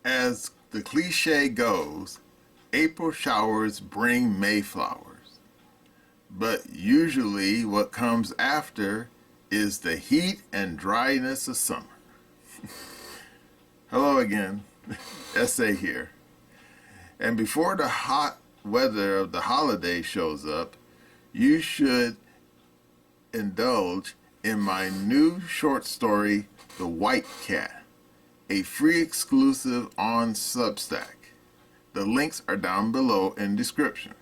As the cliche goes, April showers bring May flowers. But usually what comes after is the heat and dryness of summer. Hello again, SA here. And before the hot weather of the holiday shows up, you should indulge in my new short story, The White Cat, a free exclusive on Substack. The links are down below in description.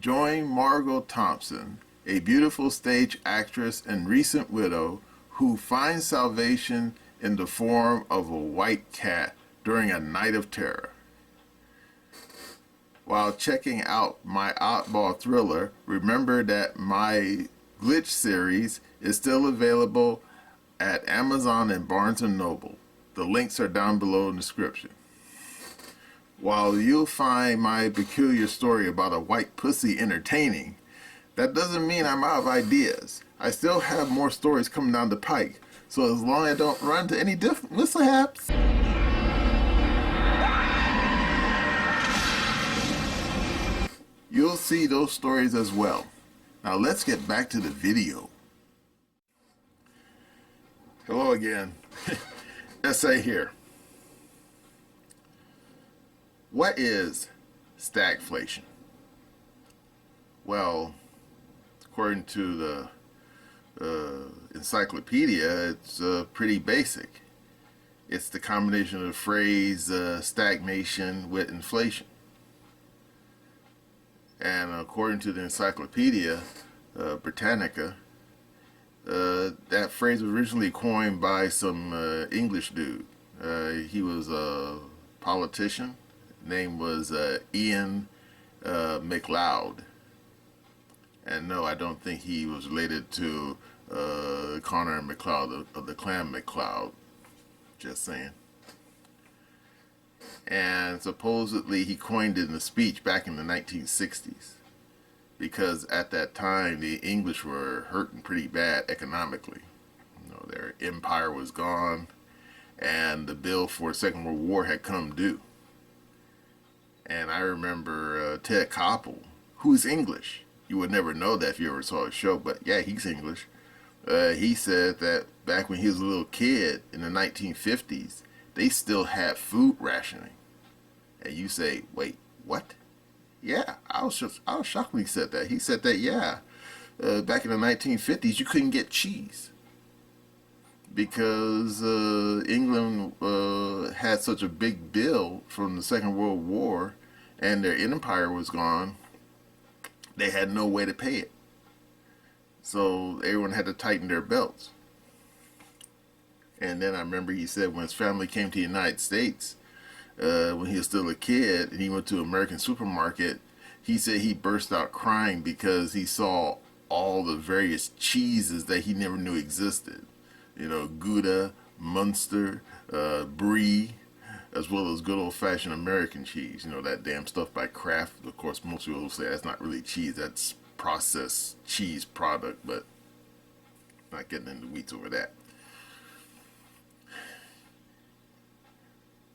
Join Margot Thompson, a beautiful stage actress and recent widow who finds salvation in the form of a white cat during a night of terror. While checking out my oddball thriller, remember that my Glitch series is still available at Amazon and Barnes & Noble. The links are down below in the description. While you'll find my peculiar story about a white pussy entertaining, that doesn't mean I'm out of ideas. I still have more stories coming down the pike, so as long as I don't run into any mishaps, you'll see those stories as well. Now let's get back to the video. Hello again, SA here. What is stagflation? Well, according to the encyclopedia, it's pretty basic. It's the combination of the phrase stagnation with inflation. And according to the Encyclopedia Britannica, that phrase was originally coined by some English dude. He was a politician. His name was Ian MacLeod. And no, I don't think he was related to Connor and MacLeod of the clan MacLeod. Just saying. And supposedly he coined it in a speech back in the 1960s, because at that time the English were hurting pretty bad economically. You know, their empire was gone and the bill for the Second World War had come due. And I remember Ted Koppel, who's English. You would never know that if you ever saw his show, but yeah, he's English. He said that back when he was a little kid in the 1950s, they still had food rationing. And you say, wait, what? Yeah, I was shocked when he said that. He said that, yeah, back in the 1950s, you couldn't get cheese because England had such a big bill from the Second World War and their empire was gone. They had no way to pay it. So everyone had to tighten their belts. And then I remember he said when his family came to the United States, when he was still a kid, and he went to an American supermarket, he said he burst out crying because he saw all the various cheeses that he never knew existed. You know, Gouda, Munster, Brie, as well as good old-fashioned American cheese. You know, that damn stuff by Kraft. Of course, most people will say that's not really cheese, that's processed cheese product, but not getting into the weeds over that.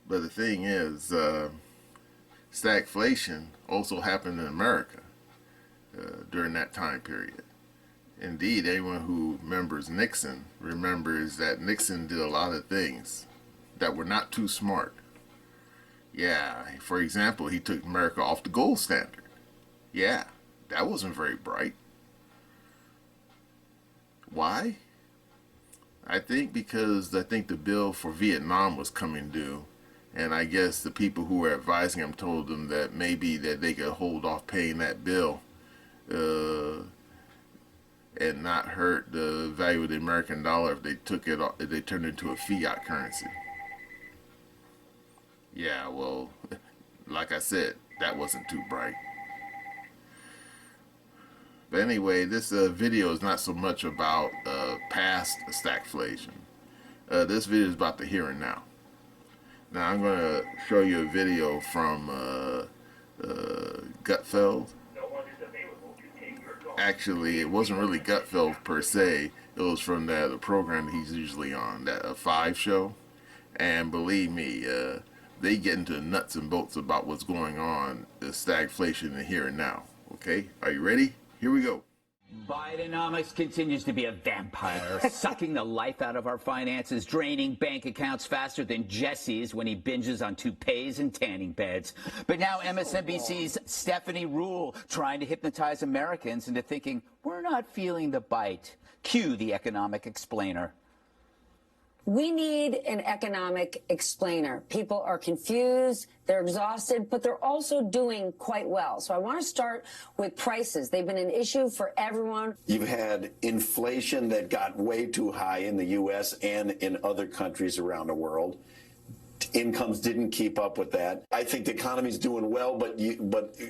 But the thing is, stagflation also happened in America during that time period. Indeed, anyone who remembers Nixon remembers that Nixon did a lot of things that were not too smart. Yeah, for example, he took America off the gold standard. Yeah, that wasn't very bright. Why? I think because the bill for Vietnam was coming due. And I guess the people who were advising him told him that maybe that they could hold off paying that bill and not hurt the value of the American dollar if they took it, if they turned it into a fiat currency. Yeah, well, like I said, that wasn't too bright. But anyway, this video is not so much about past stagflation. This video is about the here and now. Now I'm going to show you a video from Gutfeld. Actually, it wasn't really Gutfeld per se. It was from the program he's usually on, that 5 show. And believe me, they get into the nuts and bolts about what's going on, the stagflation in the here and now. Okay, are you ready? Here we go. Bidenomics continues to be a vampire, sucking the life out of our finances, draining bank accounts faster than Jesse's when he binges on toupees and tanning beds. But now MSNBC's Stephanie Rule trying to hypnotize Americans into thinking we're not feeling the bite. Cue the economic explainer. We need an economic explainer. People are confused, they're exhausted, but they're also doing quite well. So I want to start with prices. They've been an issue for everyone. You've had inflation that got way too high in the U.S. and in other countries around the world. Incomes didn't keep up with that. I think the economy's doing well, but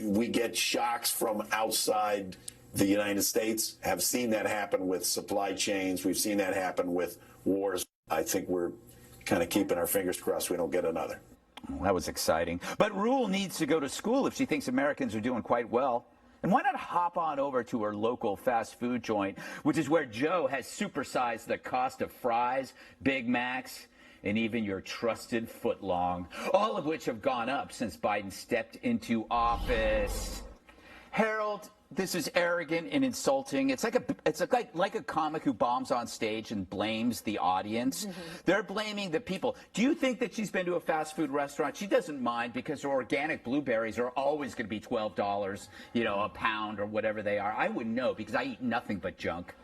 we get shocks from outside the United States. Have seen that happen with supply chains. We've seen that happen with wars. I think we're kind of keeping our fingers crossed we don't get another. Well, that was exciting. But Rule needs to go to school if she thinks Americans are doing quite well. And why not hop on over to her local fast food joint, which is where Joe has supersized the cost of fries, Big Macs, and even your trusted footlong, all of which have gone up since Biden stepped into office. Harold, this is arrogant and insulting. It's like a comic who bombs on stage and blames the audience. They're blaming the people. Do you think that she's been to a fast food restaurant? She doesn't mind because her organic blueberries are always going to be $12, a pound or whatever they are. I wouldn't know because I eat nothing but junk.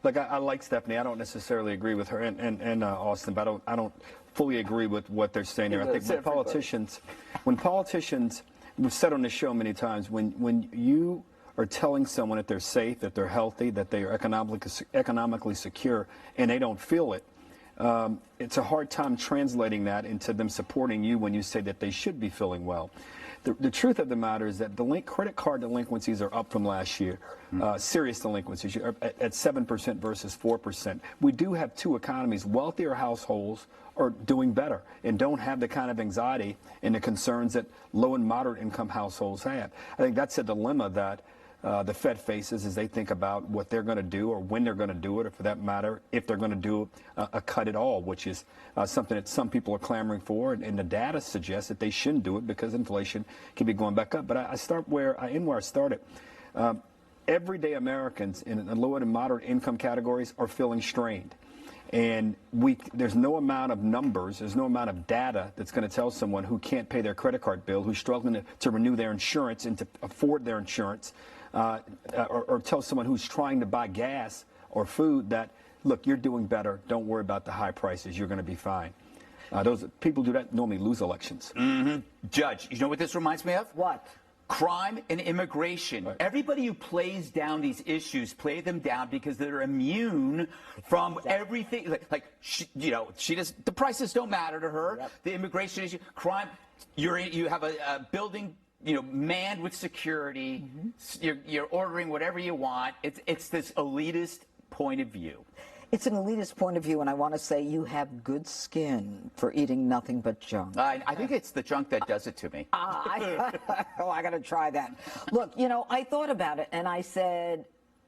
Look, I like Stephanie. I don't necessarily agree with her and Austin, but I don't fully agree with what they're saying here. I think when politicians, we've said on this show many times, when you are telling someone that they're safe, that they're healthy, that they are economically secure, and they don't feel it, it's a hard time translating that into them supporting you when you say that they should be feeling well. The truth of the matter is that credit card delinquencies are up from last year. Serious delinquencies are at 7% versus 4%. We do have two economies. Wealthier households are doing better and don't have the kind of anxiety and the concerns that low and moderate income households have. I think that's a dilemma that the Fed faces as they think about what they're going to do or when they're going to do it, or for that matter, if they're going to do a cut at all, which is something that some people are clamoring for. And the data suggests that they shouldn't do it because inflation can be going back up. But I start where I end where I started. Everyday Americans in the low and moderate income categories are feeling strained. And there's no amount of numbers, there's no amount of data that's going to tell someone who can't pay their credit card bill, who's struggling to renew their insurance and to afford their insurance, or tell someone who's trying to buy gas or food that, look, you're doing better, don't worry about the high prices, you're going to be fine. Those people do that normally lose elections. Judge, you know what this reminds me of? What? Crime and immigration. Right. Everybody who plays down these issues play them down because they're immune from everything. She does. The prices don't matter to her. Yep. The immigration issue, crime. You have a building, manned with security. You're ordering whatever you want. It's this elitist point of view. It's an elitist point of view, and I want to say you have good skin for eating nothing but junk. I think it's the junk that does it to me. I got to try that. Look, I thought about it, and I said,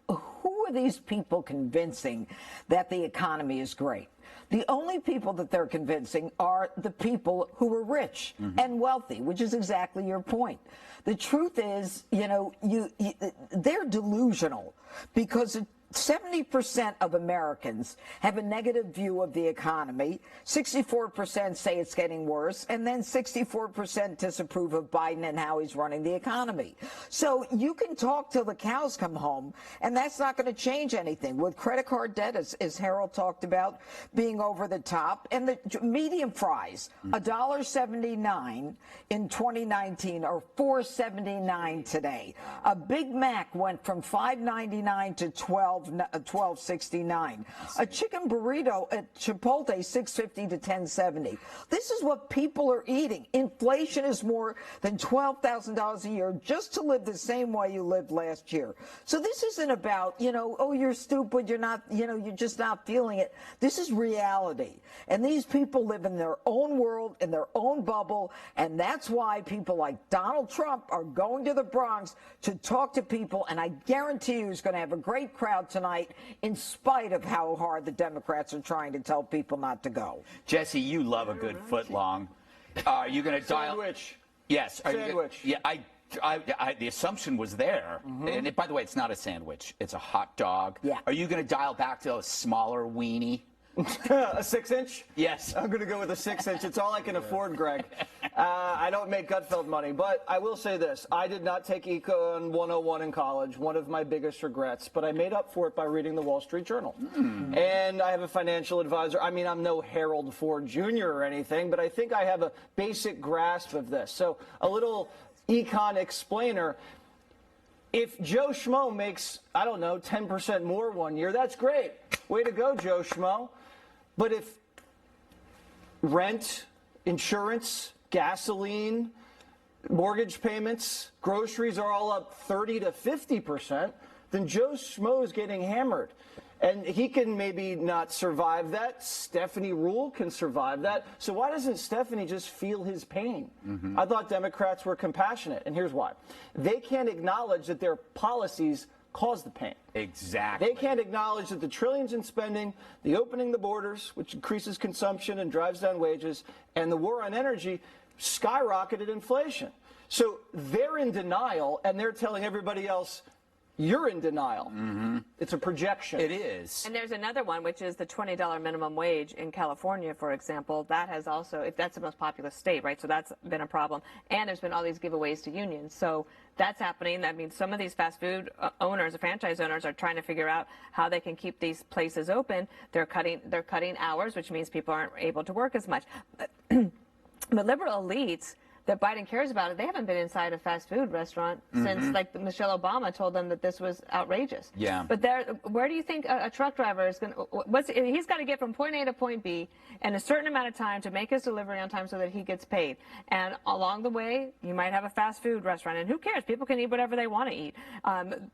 who are these people convincing that the economy is great? The only people that they're convincing are the people who are rich and wealthy, which is exactly your point. The truth is, they're delusional because 70% of Americans have a negative view of the economy. 64% say it's getting worse, and then 64% disapprove of Biden and how he's running the economy. So you can talk till the cows come home, and that's not going to change anything. With credit card debt, as Harold talked about, being over the top, and the medium fries, $1.79 in 2019 or $4.79 today. A Big Mac went from $5.99 to $12.69. A chicken burrito at Chipotle, $6.50 to $10.70. This is what people are eating. Inflation is more than $12,000 a year just to live the same way you lived last year. So this isn't about, oh, you're stupid, you're not, you're just not feeling it. This is reality. And these people live in their own world, in their own bubble, and that's why people like Donald Trump are going to the Bronx to talk to people, and I guarantee you he's going to have a great crowd tonight, in spite of how hard the Democrats are trying to tell people not to go. Jesse, you love a good footlong. Are you going to dial? Sandwich. Yes. Sandwich. The assumption was there. And by the way, it's not a sandwich. It's a hot dog. Yeah. Are you going to dial back to a smaller weenie? A 6-inch? Yes. I'm going to go with a 6-inch. It's all I can afford, Greg. I don't make Gutfeld money, but I will say this. I did not take Econ 101 in college, one of my biggest regrets, but I made up for it by reading the Wall Street Journal. And I have a financial advisor. I mean, I'm no Harold Ford Jr. or anything, but I think I have a basic grasp of this. So a little econ explainer. If Joe Schmo makes, I don't know, 10% more one year, that's great. Way to go, Joe Schmo. But if rent, insurance, gasoline, mortgage payments, groceries are all up 30 to 50%, then Joe Schmo is getting hammered. And he can maybe not survive that. Stephanie Ruhle can survive that. So why doesn't Stephanie just feel his pain? I thought Democrats were compassionate, and here's why. They can't acknowledge that their policies cause the pain. Exactly. They can't acknowledge that the trillions in spending, the opening the borders, which increases consumption and drives down wages, and the war on energy skyrocketed inflation. So they're in denial, and they're telling everybody else, you're in denial. It's a projection. It is. And there's another one, which is the $20 minimum wage in California, for example. That has also, if that's the most populous state, right? So that's been a problem. And there's been all these giveaways to unions. So that's happening. That means some of these fast food owners, or franchise owners, are trying to figure out how they can keep these places open. They're cutting hours, which means people aren't able to work as much. But liberal elites that Biden cares about it, they haven't been inside a fast food restaurant since, like, Michelle Obama told them that this was outrageous. Yeah. But where do you think a truck driver is going to, he's got to get from point A to point B in a certain amount of time to make his delivery on time so that he gets paid. And along the way, you might have a fast food restaurant, and who cares? People can eat whatever they want to eat.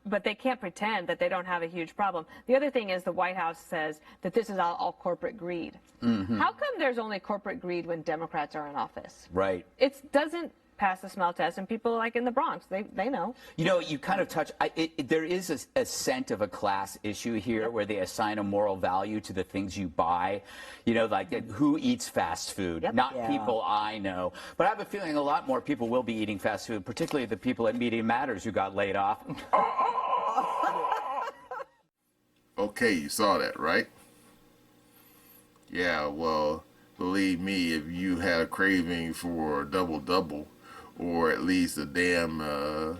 But they can't pretend that they don't have a huge problem. The other thing is the White House says that this is all corporate greed. How come there's only corporate greed when Democrats are in office? Right. It doesn't pass the smell test, and people like in the Bronx, they know. You know, you kind of touch, there is a scent of a class issue here where they assign a moral value to the things you buy. You know, like who eats fast food? Not people I know. But I have a feeling a lot more people will be eating fast food, particularly the people at Media Matters who got laid off. Okay, you saw that, right? Yeah, well, believe me, if you had a craving for a double-double, or at least a damn a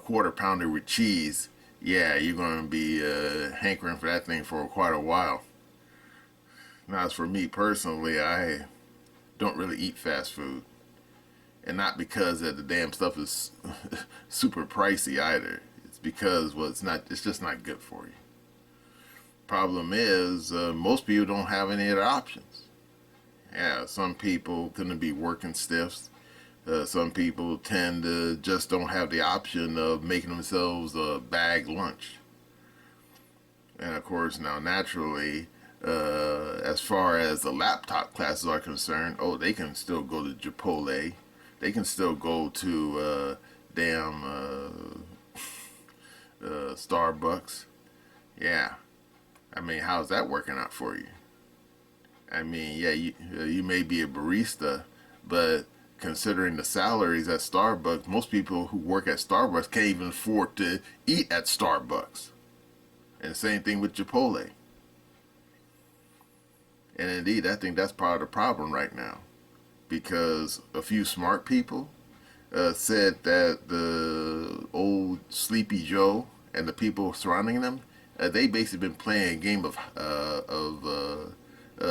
quarter pounder with cheese, yeah, you're going to be hankering for that thing for quite a while. Now, as for me personally, I don't really eat fast food. And not because the damn stuff is super pricey either. It's because, well, it's just not good for you. Problem is, most people don't have any other options. Yeah, some people couldn't be working stiffs. Some people tend to just don't have the option of making themselves a bag lunch. And of course, now naturally, as far as the laptop classes are concerned, they can still go to Chipotle. They can still go to Starbucks. Yeah. I mean, how's that working out for you? I mean, yeah, you may be a barista, but considering the salaries at Starbucks, most people who work at Starbucks can't even afford to eat at Starbucks. And the same thing with Chipotle. And indeed, I think that's part of the problem right now. Because a few smart people said that the old Sleepy Joe and the people surrounding them, they basically been playing a game of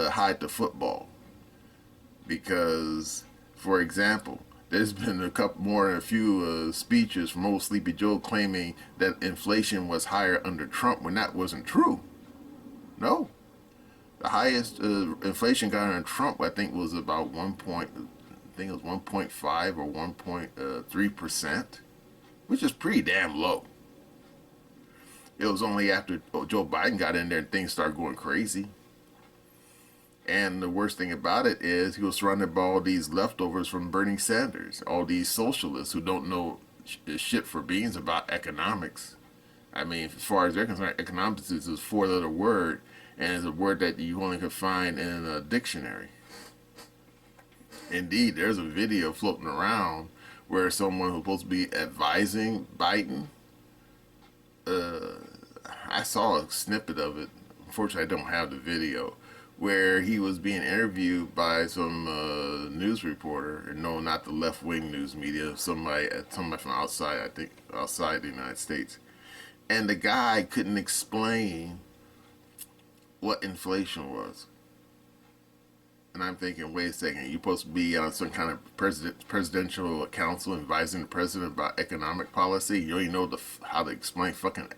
hide the football. Because, for example, there's been more than a few speeches from old Sleepy Joe claiming that inflation was higher under Trump when that wasn't true. No. The highest inflation got under Trump, I think, was about 1.5 or 1.3%, which is pretty damn low. It was only after Joe Biden got in there and things started going crazy. And the worst thing about it is he was surrounded by all these leftovers from Bernie Sanders, all these socialists who don't know shit for beans about economics. I mean, as far as they're concerned, economics is a four-letter word, and it's a word that you only can find in a dictionary. Indeed, there's a video floating around where someone who's supposed to be advising Biden, I saw a snippet of it. Unfortunately, I don't have the video, where he was being interviewed by some news reporter, and no, not the left-wing news media, somebody from outside, I think, outside the United States. And the guy couldn't explain what inflation was. And I'm thinking, wait a second, you're supposed to be on some kind of presidential council advising the president about economic policy? You don't even know how to explain fucking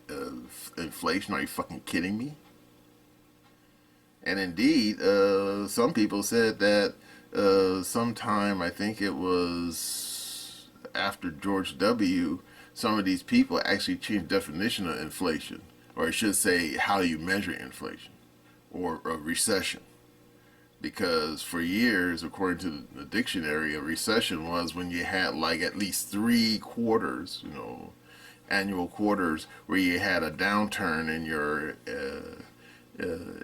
inflation? Are you fucking kidding me? And indeed, some people said that sometime, I think it was after George W., some of these people actually changed definition of inflation, or I should say how you measure inflation, or a recession. Because for years, according to the dictionary, a recession was when you had like at least 3 quarters, annual quarters, where you had a downturn in your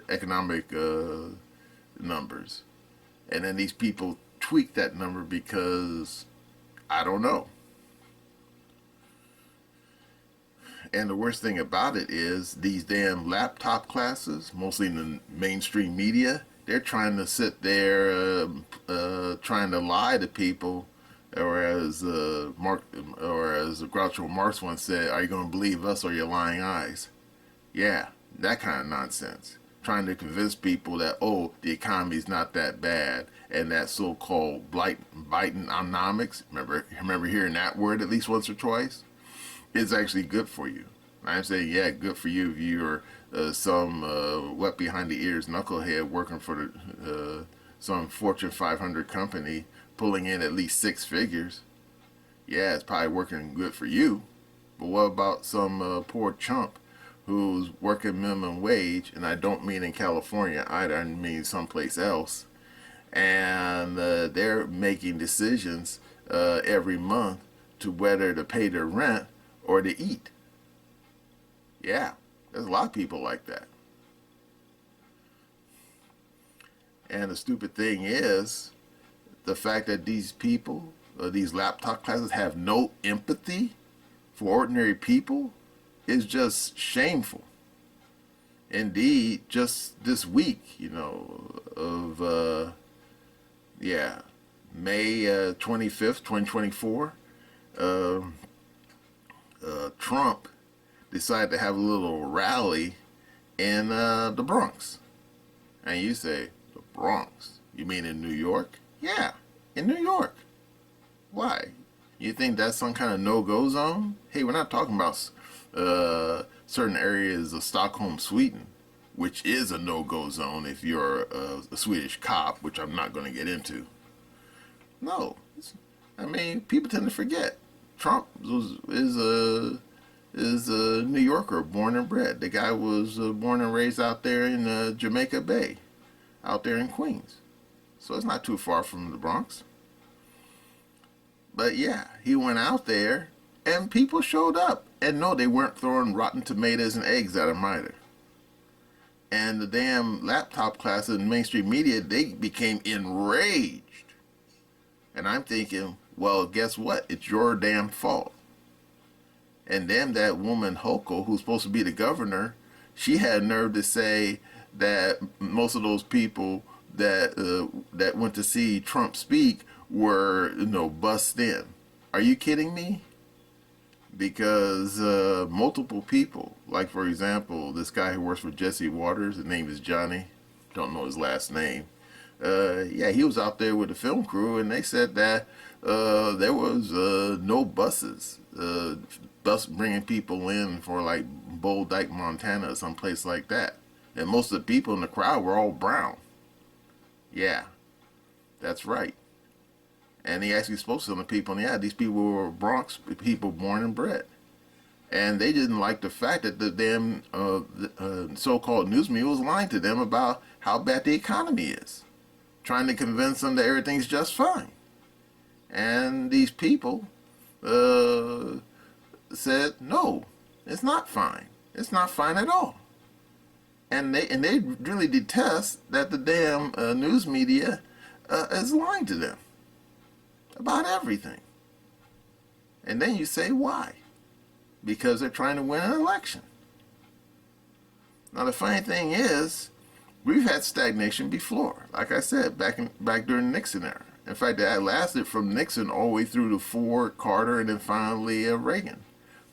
economic numbers. And then these people tweaked that number because, I don't know. And the worst thing about it is these damn laptop classes, mostly in the mainstream media, they're trying to sit there trying to lie to people, or as Groucho Marx once said, are you going to believe us or your lying eyes? Yeah, that kind of nonsense. Trying to convince people that, oh, the economy's not that bad, and that so-called Bidenomics, remember hearing that word at least once or twice? It's actually good for you. I'm saying, yeah, good for you if you're some wet behind the ears knucklehead working for some Fortune 500 company, pulling in at least 6 figures. Yeah, it's probably working good for you. But what about some poor chump who's working minimum wage, and I don't mean in California either, I mean someplace else, and they're making decisions every month to whether to pay their rent or to eat. Yeah, there's a lot of people like that. And the stupid thing is the fact that these people, these laptop classes, have no empathy for ordinary people is just shameful. Indeed, just this week, of May 25th, 2024, Trump decided to have a little rally in the Bronx. And you say, the Bronx? You mean in New York? Yeah, in New York. Why? You think that's some kind of no-go zone? Hey, we're not talking about certain areas of Stockholm, Sweden, which is a no-go zone if you're a Swedish cop, which I'm not going to get into. No. I mean, people tend to forget. Trump is a New Yorker, born and bred. The guy was born and raised out there in Jamaica Bay, out there in Queens. So it's not too far from the Bronx. But yeah, he went out there and people showed up. And no, they weren't throwing rotten tomatoes and eggs at him either. And the damn laptop classes in mainstream media, they became enraged. And I'm thinking, well, guess what? It's your damn fault. And then that woman, Hochul, who's supposed to be the governor, she had nerve to say that most of those people that went to see Trump speak were, bussed in. Are you kidding me? Because multiple people, like for example, this guy who works for Jesse Waters, his name is Johnny, don't know his last name. He was out there with the film crew, and they said that there was no buses, bringing people in for like Bull Dyke, Montana, or someplace like that. And most of the people in the crowd were all brown. Yeah, that's right. And he actually spoke to some of the people, and yeah, these people were Bronx people born and bred. And they didn't like the fact that the damn so-called news media was lying to them about how bad the economy is, trying to convince them that everything's just fine. And these people said, no, it's not fine. It's not fine at all. and they really detest that the damn news media is lying to them about everything. And then you say why? Because they're trying to win an election. Now the funny thing is, we've had stagnation before. Like I said, back during the Nixon era. In fact, that lasted from Nixon all the way through to Ford, Carter, and then finally Reagan.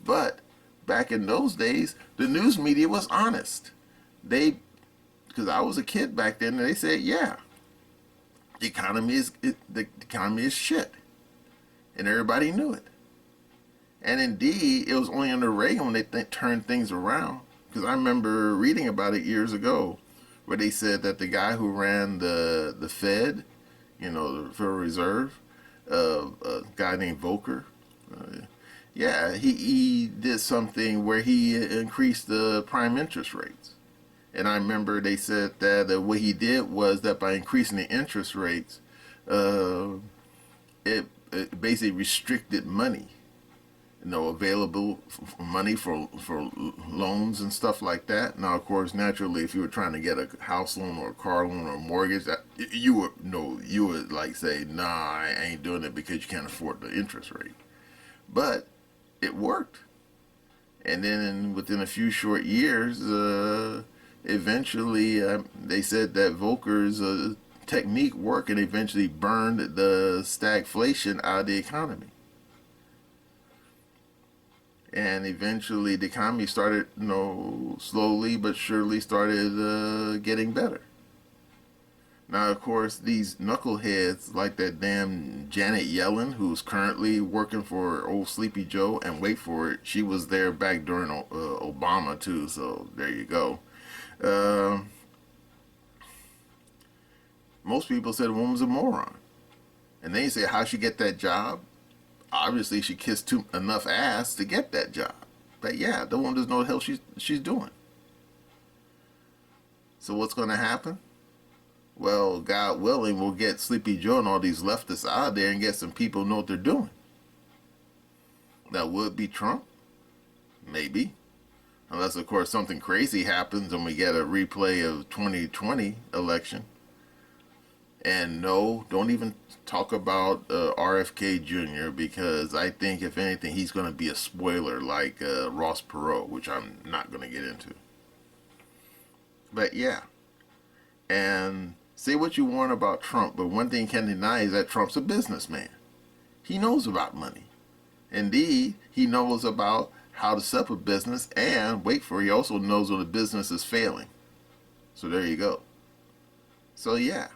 But back in those days, the news media was honest. Because I was a kid back then, and they said, yeah, the economy is shit, and everybody knew it. And indeed, it was only under Reagan when they turned things around. Because I remember reading about it years ago, where they said that the guy who ran the Fed, the Federal Reserve, a guy named Volcker, he did something where he increased the prime interest rates. And I remember they said that what he did was that by increasing the interest rates, it basically restricted money, available money for loans and stuff like that. Now, of course, naturally, if you were trying to get a house loan or a car loan or a mortgage, you would like say, nah, I ain't doing it because you can't afford the interest rate. But it worked. And then within a few short years, eventually they said that Volcker's technique worked and eventually burned the stagflation out of the economy. And eventually the economy started, slowly but surely started getting better. Now, of course, these knuckleheads like that damn Janet Yellen, who's currently working for old Sleepy Joe, and wait for it, she was there back during Obama too, so there you go. Most people said the woman's a moron. And then you say, how'd she get that job? Obviously, she kissed enough ass to get that job. But yeah, the woman doesn't know what the hell she's doing. So what's going to happen? Well, God willing, we'll get Sleepy Joe and all these leftists out there and get some people who know what they're doing. That would be Trump? Maybe. Unless, of course, something crazy happens and we get a replay of 2020 election. And no, don't even talk about RFK Jr. because I think, if anything, he's going to be a spoiler like Ross Perot, which I'm not going to get into. But yeah. And say what you want about Trump, but one thing you can't deny is that Trump's a businessman. He knows about money. Indeed, he knows about how to set up a business, and wait for it, he also knows when a business is failing. So there you go. So yeah.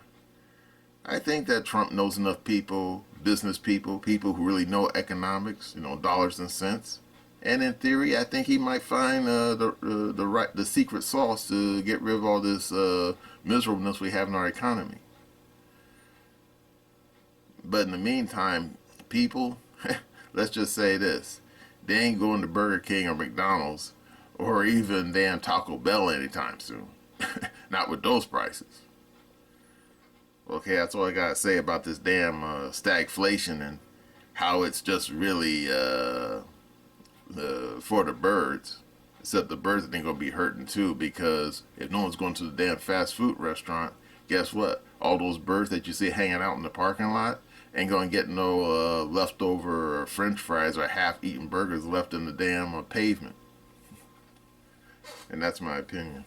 I think that Trump knows enough people, business people, people who really know economics, dollars and cents. And in theory, I think he might find the secret sauce to get rid of all this miserableness we have in our economy. But in the meantime, people, let's just say this. They ain't going to Burger King or McDonald's or even damn Taco Bell anytime soon. Not with those prices. Okay, that's all I gotta say about this damn stagflation and how it's just really for the birds. Except the birds ain't gonna be hurting too, because if no one's going to the damn fast food restaurant, guess what? All those birds that you see hanging out in the parking lot ain't gonna get no leftover French fries or half-eaten burgers left in the damn pavement. And that's my opinion.